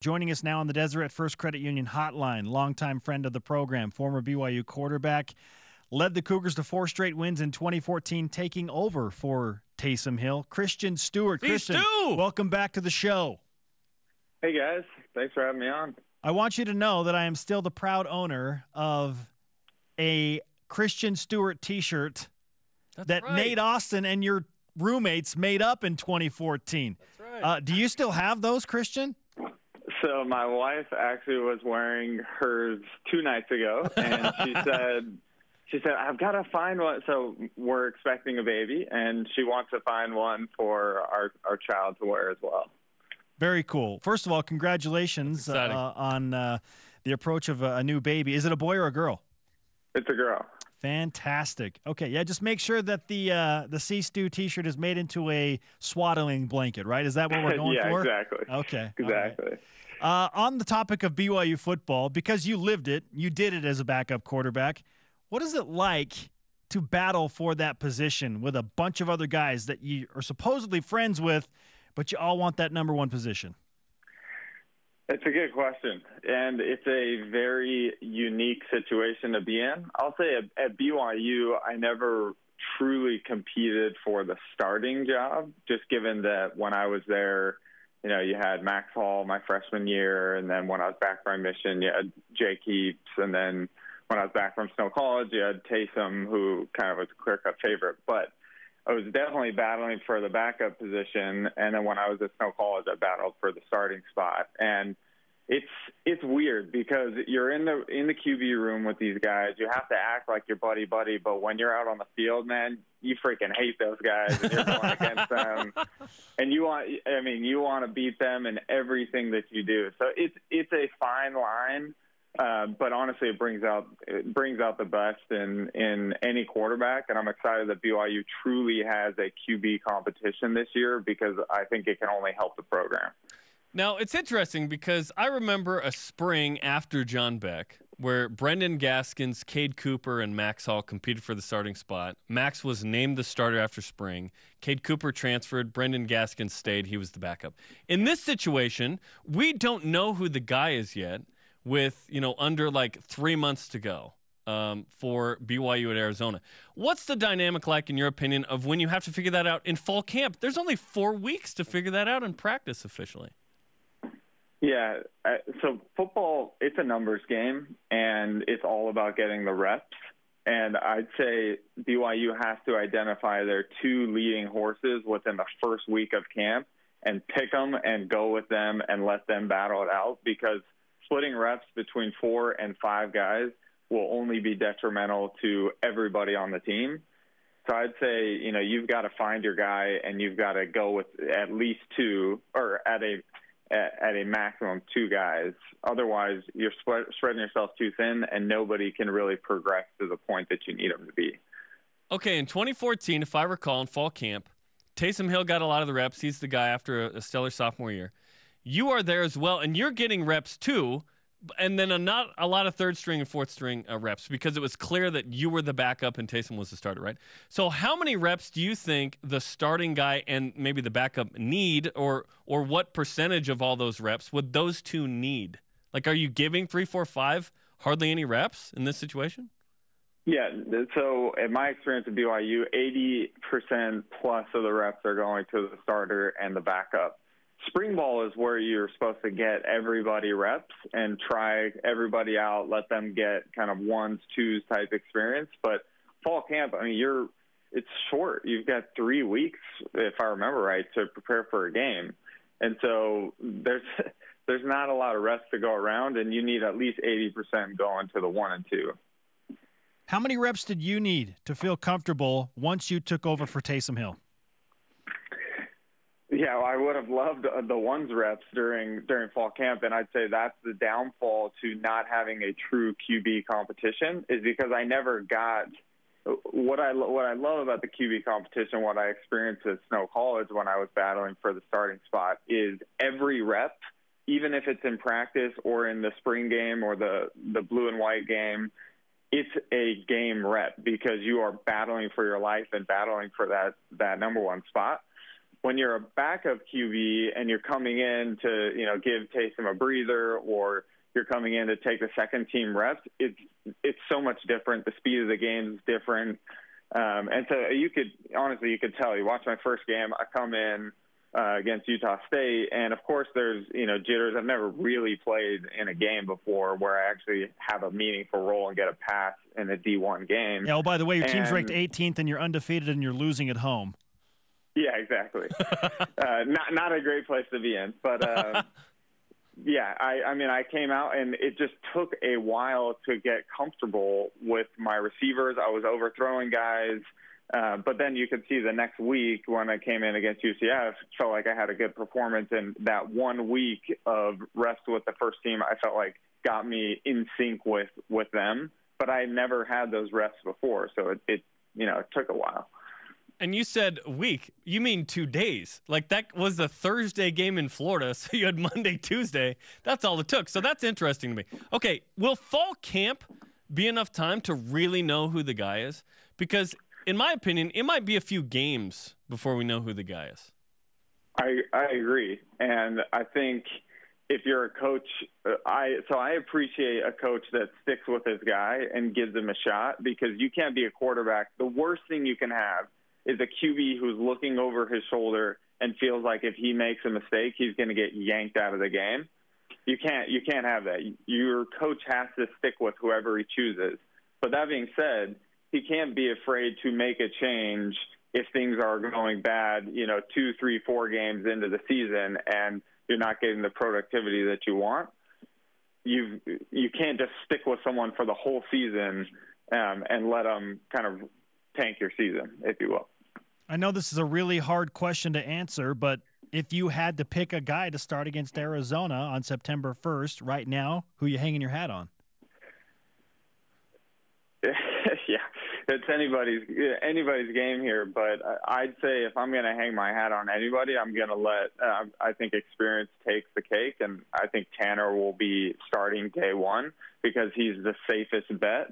Joining us now on the Deseret First Credit Union hotline, longtime friend of the program, former BYU quarterback, led the Cougars to 4 straight wins in 2014, taking over for Taysom Hill. Christian Stewart. Christian, welcome back to the show. Hey, guys. Thanks for having me on. I want you to know that I am still the proud owner of a Christian Stewart T-shirt that right. Nate Austin and your roommates made up in 2014. That's right. Do you still have those, Christian? So my wife actually was wearing hers 2 nights ago, and she said, I've got to find one. So we're expecting a baby, and she wants to find one for our child to wear as well. Very cool. First of all, congratulations on the approach of a new baby. Is it a boy or a girl? It's a girl. Fantastic. Okay, yeah, just make sure that the C Stew T-shirt is made into a swaddling blanket, right? Is that what we're going for? Yeah, exactly. Okay. Exactly. On the topic of BYU football, because you lived it, you did it as a backup quarterback, what is it like to battle for that position with a bunch of other guys that you are supposedly friends with, but you all want that number 1 position? It's a good question, and it's a very unique situation to be in. I'll say at BYU, I never truly competed for the starting job, just given that when I was there, you know, you had Max Hall my freshman year, and then when I was back from my mission, you had Jake Heaps, and then when I was back from Snow College, you had Taysom, who kind of was a clear-cut favorite. But I was definitely battling for the backup position, and then when I was at Snow College, I battled for the starting spot. And it's weird because you're in the QB room with these guys. You have to act like your buddy, but when you're out on the field, man, you freaking hate those guys, and you're going against them, and you want to beat them in everything that you do. So it's a fine line, but honestly, it brings out the best in any quarterback, and I'm excited that BYU truly has a QB competition this year because I think it can only help the program. Now, it's interesting because I remember a spring after John Beck where Brendan Gaskins, Cade Cooper, and Max Hall competed for the starting spot. Max was named the starter after spring. Cade Cooper transferred. Brendan Gaskins stayed. He was the backup. In this situation, we don't know who the guy is yet with, under like 3 months to go for BYU at Arizona. What's the dynamic like, in your opinion, of when you have to figure that out in fall camp? There's only 4 weeks to figure that out in practice officially. Yeah, so football, it's a numbers game, and it's all about getting the reps. And I'd say BYU has to identify their 2 leading horses within the first week of camp and pick them and go with them and let them battle it out, because splitting reps between 4 and 5 guys will only be detrimental to everybody on the team. So I'd say, you've got to find your guy, and you've got to go with at least 2, or at a maximum 2 guys. Otherwise, you're spreading yourself too thin, and nobody can really progress to the point that you need them to be. Okay, in 2014, if I recall, in fall camp, Taysom Hill got a lot of the reps. He's the guy after a stellar sophomore year. You are there as well, and you're getting reps too, and then not a lot of 3rd string and 4th string reps, because it was clear that you were the backup and Taysom was the starter, right? So how many reps do you think the starting guy and maybe the backup need, or what percentage of all those reps would those 2 need? Like, are you giving 3, 4, 5 hardly any reps in this situation? Yeah, so in my experience at BYU, 80% plus of the reps are going to the starter and the backup. Spring ball is where you're supposed to get everybody reps and try everybody out, let them get kind of 1s, 2s type experience. But fall camp, it's short. You've got 3 weeks, if I remember right, to prepare for a game. And so there's not a lot of reps to go around, and you need at least 80% going to the 1 and 2. How many reps did you need to feel comfortable once you took over for Taysom Hill? Yeah, I would have loved the 1s reps during fall camp, and I'd say that's the downfall to not having a true QB competition, is because I never got what I love about the QB competition. What I experienced at Snow College when I was battling for the starting spot is every rep, even if it's in practice or in the spring game or the blue and white game, it's a game rep because you are battling for your life and battling for that number 1 spot. when you're a backup QB and you're coming in to, give Taysom a breather, or you're coming in to take the second team reps, it's so much different. The speed of the game is different. And so you could tell. You watch my first game, I come in against Utah State, and of course there's, jitters. I've never really played in a game before where I actually have a meaningful role and get a pass in a D1 game. Yeah, by the way, your team's ranked 18th and you're undefeated and you're losing at home. Yeah, exactly. Not a great place to be in, but yeah, I came out and it just took a while to get comfortable with my receivers. I was overthrowing guys, but then you could see the next week when I came in against UCF, felt like I had a good performance, and that 1 week of rest with the first team, I felt like got me in sync with them. But I never had those rests before, so it took a while. And you said week. You mean 2 days. Like, that was the Thursday game in Florida, so you had Monday, Tuesday. That's all it took. So that's interesting to me. Okay, will fall camp be enough time to really know who the guy is? Because, in my opinion, it might be a few games before we know who the guy is. I agree. And I think if you're a coach, I appreciate a coach that sticks with his guy and gives him a shot, because you can't be a quarterback. The worst thing you can have is a QB who's looking over his shoulder and feels like if he makes a mistake, he's going to get yanked out of the game. You can't have that. Your coach has to stick with whoever he chooses. But that being said, he can't be afraid to make a change if things are going bad, 2, 3, 4 games into the season and you're not getting the productivity that you want. You can't just stick with someone for the whole season and let them kind of tank your season, if you will. I know this is a really hard question to answer, but if you had to pick a guy to start against Arizona on September 1st, right now, who are you hanging your hat on? Yeah, it's anybody's game here, but I'd say if I'm going to hang my hat on anybody, I'm going to let I think experience takes the cake, and I think Tanner will be starting day one because he's the safest bet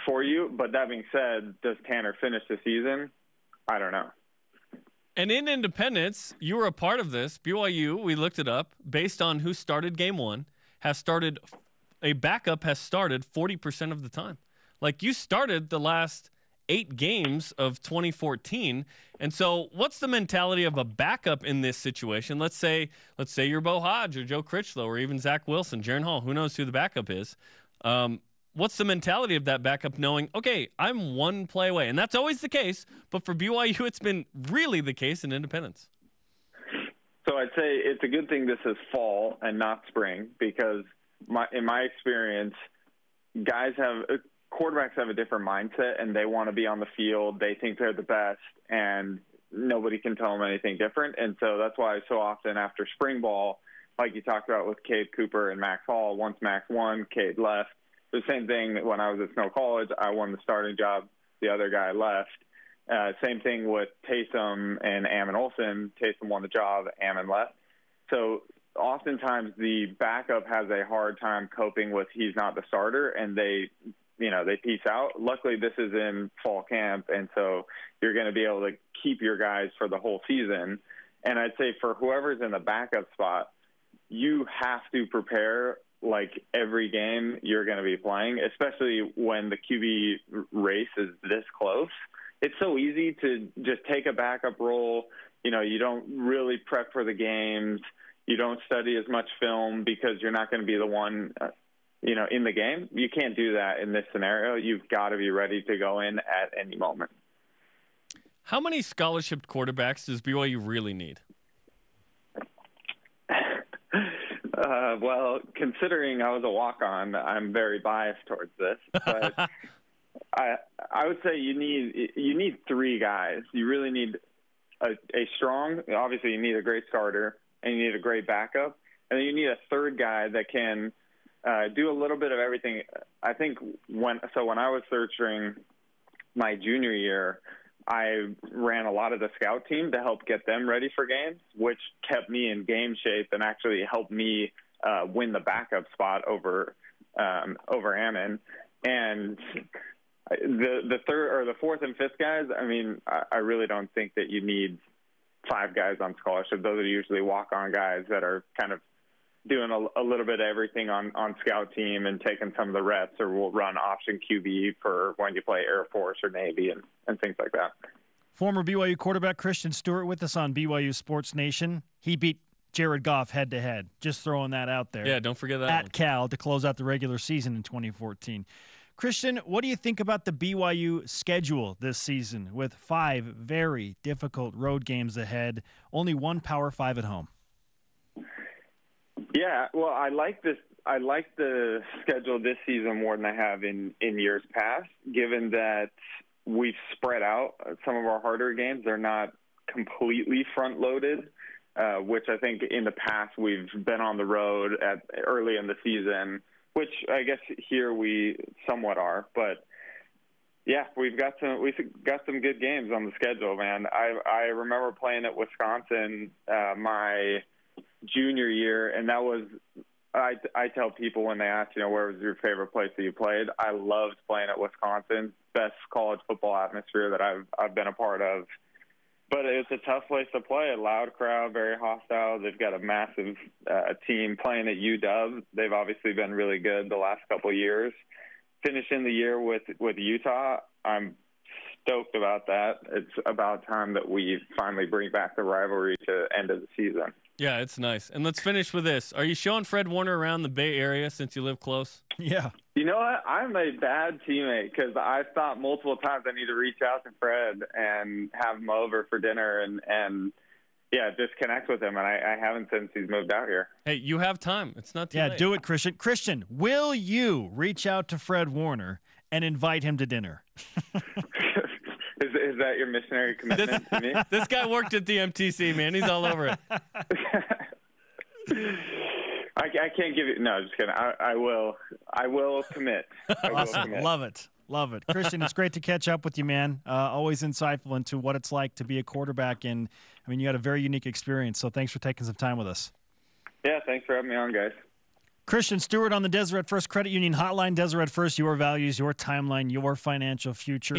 for you. But that being said, does Tanner finish the season? I don't know. And in Independence, you were a part of this. BYU, we looked it up, based on who started game one, a backup has started 40% of the time. Like, you started the last 8 games of 2014. And so what's the mentality of a backup in this situation? Let's say you're Bo Hodge or Joe Critchlow or even Zach Wilson, Jaron Hall, who knows who the backup is. What's the mentality of that backup knowing, okay, I'm one play away? And that's always the case, but for BYU, it's been really the case in Independence. So I'd say it's a good thing this is fall and not spring, because in my experience, quarterbacks have a different mindset, and they want to be on the field. They think they're the best, and nobody can tell them anything different. And so that's why so often after spring ball, like you talked about with Cade Cooper and Max Hall, once Max won, Cade left. The same thing when I was at Snow College. I won the starting job. The other guy left. Same thing with Taysom and Ammon Olsen. Taysom won the job. Ammon left. So oftentimes the backup has a hard time coping with he's not the starter, and they peace out. Luckily, this is in fall camp, and so you're going to be able to keep your guys for the whole season. And I'd say for whoever's in the backup spot, you have to prepare like every game you're going to be playing, especially when the QB race is this close. It's so easy to just take a backup role. You don't really prep for the games. You don't study as much film because you're not going to be the one, in the game. You can't do that in this scenario. You've got to be ready to go in at any moment. How many scholarship quarterbacks does BYU really need? Well, considering I was a walk-on, I'm very biased towards this. But I would say you need 3 guys. You really need a strong. Obviously, you need a great starter, and you need a great backup, and then you need a third guy that can do a little bit of everything. I think when I was searching my junior year, I ran a lot of the scout team to help get them ready for games, which kept me in game shape and actually helped me win the backup spot over Ammon. And the third or the fourth and fifth guys, I mean, I really don't think that you need 5 guys on scholarship. Those are usually walk-on guys that are kind of doing a little bit of everything on scout team and taking some of the reps, or will run option QB for when you play Air Force or Navy and things like that. Former BYU quarterback Christian Stewart with us on BYU Sports Nation. He beat Jared Goff head-to-head. Just throwing that out there. Yeah, don't forget that at one. Cal to close out the regular season in 2014. Christian, what do you think about the BYU schedule this season with 5 very difficult road games ahead, only 1 Power 5 at home? Yeah, well, I like this. I like the schedule this season more than I have in years past, given that we've spread out some of our harder games. They're not completely front-loaded, which I think in the past we've been on the road early in the season, which I guess here we somewhat are. But yeah, we've got some good games on the schedule, man. I remember playing at Wisconsin my junior year, and that was I tell people when they ask, where was your favorite place that you played? I loved playing at Wisconsin. Best college football atmosphere that I've been a part of. But it's a tough place to play. A loud crowd, very hostile. They've got a massive team playing at UW. They've obviously been really good the last couple of years. Finishing the year with Utah, I'm stoked about that. It's about time that we finally bring back the rivalry to end of the season. Yeah, it's nice. And let's finish with this. Are you showing Fred Warner around the Bay Area since you live close? Yeah. You know what? I'm a bad teammate because I've thought multiple times I need to reach out to Fred and have him over for dinner and yeah, just connect with him. And I haven't since he's moved out here. Hey, you have time. It's not too late. Yeah, do it, Christian. Christian, will you reach out to Fred Warner and invite him to dinner? Is that your missionary commitment to me? This guy worked at the MTC, man. He's all over it. I can't give you – no, just kidding. I will commit. Awesome. Love it. Love it. Christian, it's great to catch up with you, man. Always insightful into what it's like to be a quarterback. And, I mean, you had a very unique experience, so thanks for taking some time with us. Yeah, thanks for having me on, guys. Christian Stewart on the Deseret First Credit Union Hotline. Deseret First, your values, your timeline, your financial future.